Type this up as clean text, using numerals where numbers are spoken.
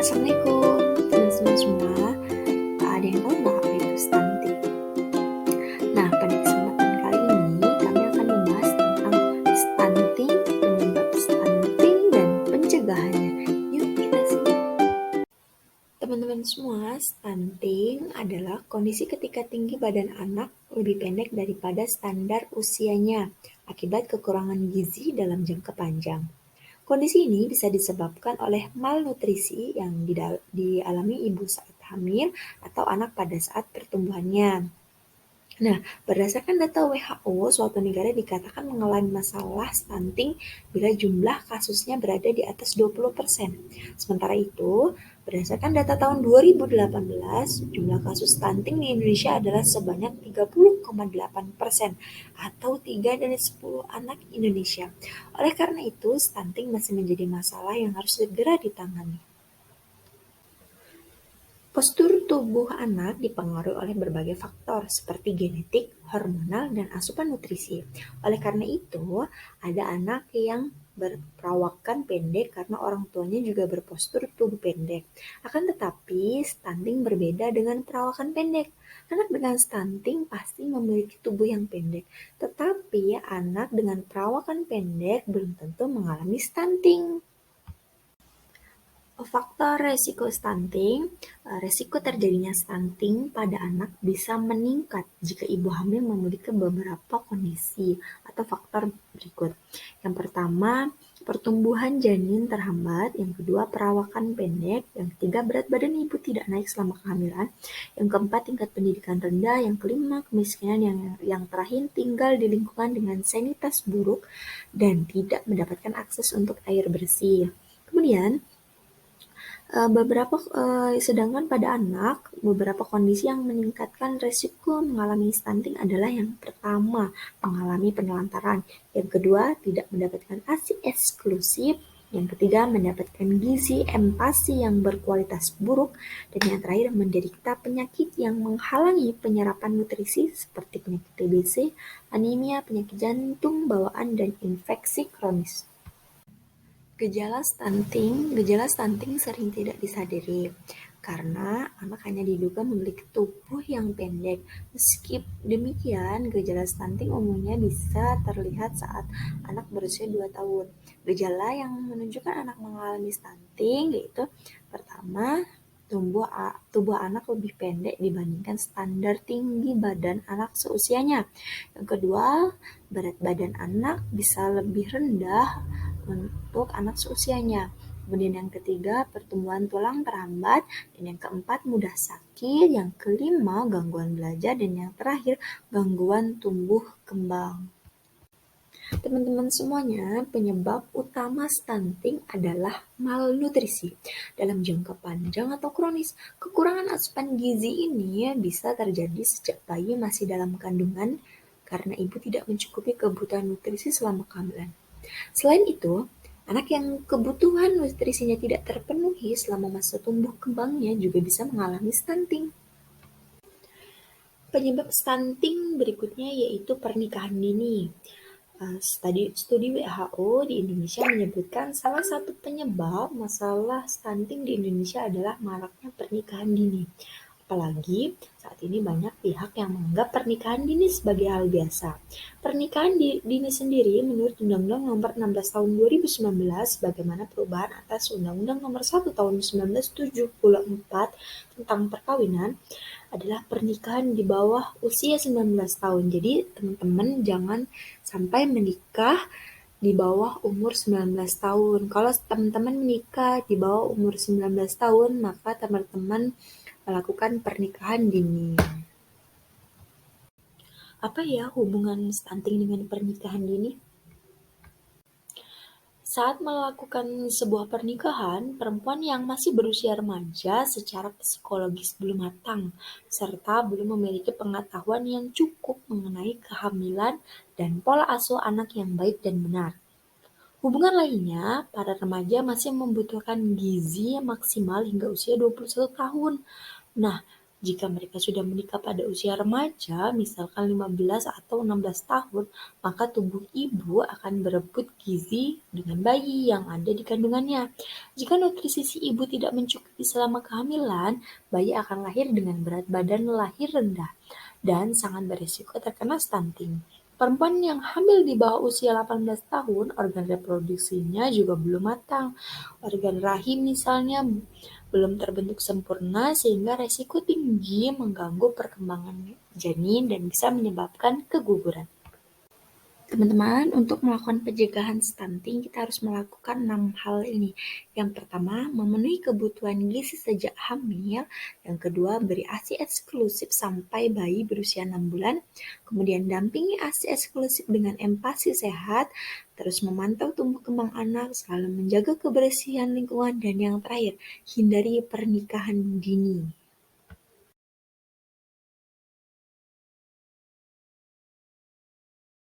Assalamualaikum teman-teman semua. Ada yang tahu nggak apa itu stunting? Nah, pada kesempatan kali ini kami akan membahas tentang stunting, penyebab stunting, dan pencegahannya. Yuk kita simak. Teman-teman semua, stunting adalah kondisi ketika tinggi badan anak lebih pendek daripada standar usianya akibat kekurangan gizi dalam jangka panjang. Kondisi ini bisa disebabkan oleh malnutrisi yang dialami ibu saat hamil atau anak pada saat pertumbuhannya. Nah, berdasarkan data WHO, suatu negara dikatakan mengalami masalah stunting bila jumlah kasusnya berada di atas 20%. Sementara itu, berdasarkan data tahun 2018, jumlah kasus stunting di Indonesia adalah sebanyak 30,8% atau 3 dari 10 anak Indonesia. Oleh karena itu, stunting masih menjadi masalah yang harus segera ditangani. Postur tubuh anak dipengaruhi oleh berbagai faktor seperti genetik, hormonal, dan asupan nutrisi. Oleh karena itu, ada anak yang berperawakan pendek karena orang tuanya juga berpostur tubuh pendek. Akan tetapi, stunting berbeda dengan perawakan pendek. Anak dengan stunting pasti memiliki tubuh yang pendek, tetapi anak dengan perawakan pendek belum tentu mengalami stunting. Faktor resiko stunting, resiko terjadinya stunting pada anak bisa meningkat jika ibu hamil memiliki beberapa kondisi atau faktor berikut. Yang pertama, pertumbuhan janin terhambat. Yang kedua, perawakan pendek. Yang ketiga, berat badan ibu tidak naik selama kehamilan. Yang keempat, tingkat pendidikan rendah. Yang kelima, kemiskinan. Yang terakhir, tinggal di lingkungan dengan sanitasi buruk dan tidak mendapatkan akses untuk air bersih. Kemudian, sedangkan pada anak, beberapa kondisi yang meningkatkan risiko mengalami stunting adalah yang pertama, mengalami penelantaran. Yang kedua, tidak mendapatkan ASI eksklusif. Yang ketiga, mendapatkan gizi empasi yang berkualitas buruk. Dan yang terakhir, menderita penyakit yang menghalangi penyerapan nutrisi seperti penyakit TBC, anemia, penyakit jantung, bawaan, dan infeksi kronis. Gejala stunting sering tidak disadari karena anak hanya diduga memiliki tubuh yang pendek. Meski demikian, gejala stunting umumnya bisa terlihat saat anak berusia 2 tahun. Gejala yang menunjukkan anak mengalami stunting yaitu pertama, tubuh anak lebih pendek dibandingkan standar tinggi badan anak seusianya. Yang kedua, berat badan anak bisa lebih rendah untuk anak seusianya. Kemudian yang ketiga, pertumbuhan tulang terhambat. Dan yang keempat, mudah sakit. Yang kelima, gangguan belajar. Dan yang terakhir, gangguan tumbuh kembang. Teman-teman semuanya, penyebab utama stunting adalah malnutrisi. Dalam jangka panjang atau kronis, kekurangan asupan gizi ini bisa terjadi sejak bayi masih dalam kandungan karena ibu tidak mencukupi kebutuhan nutrisi selama kehamilan. Selain itu, anak yang kebutuhan nutrisinya tidak terpenuhi selama masa tumbuh kembangnya juga bisa mengalami stunting. Penyebab stunting berikutnya yaitu pernikahan dini. Studi WHO di Indonesia menyebutkan salah satu penyebab masalah stunting di Indonesia adalah maraknya pernikahan dini. Apalagi saat ini banyak pihak yang menganggap pernikahan dini sebagai hal biasa. Pernikahan dini sendiri menurut Undang-Undang Nomor 16 Tahun 2019 bagaimana perubahan atas Undang-Undang Nomor 1 Tahun 1974 tentang perkawinan adalah pernikahan di bawah usia 19 tahun. Jadi teman-teman jangan sampai menikah di bawah umur 19 tahun. Kalau teman-teman menikah di bawah umur 19 tahun, maka teman-teman melakukan pernikahan dini. Apa ya hubungan stunting dengan pernikahan dini? Saat melakukan sebuah pernikahan, perempuan yang masih berusia remaja secara psikologis belum matang, serta belum memiliki pengetahuan yang cukup mengenai kehamilan dan pola asuh anak yang baik dan benar. Hubungan lainnya, para remaja masih membutuhkan gizi maksimal hingga usia 21 tahun. Nah, Jika mereka sudah menikah pada usia remaja, misalkan 15 atau 16 tahun, maka tubuh ibu akan berebut gizi dengan bayi yang ada di kandungannya. Jika nutrisi si ibu tidak mencukupi selama kehamilan, bayi akan lahir dengan berat badan lahir rendah dan sangat berisiko terkena stunting. Perempuan yang hamil di bawah usia 18 tahun, organ reproduksinya juga belum matang. Organ rahim misalnya belum terbentuk sempurna sehingga resiko tinggi mengganggu perkembangan janin dan bisa menyebabkan keguguran. Teman-teman, untuk melakukan pencegahan stunting, kita harus melakukan 6 hal ini. Yang pertama, memenuhi kebutuhan gizi sejak hamil. Yang kedua, beri ASI eksklusif sampai bayi berusia 6 bulan. Kemudian, dampingi ASI eksklusif dengan empati sehat. Terus memantau tumbuh kembang anak, selalu menjaga kebersihan lingkungan. Dan yang terakhir, hindari pernikahan dini.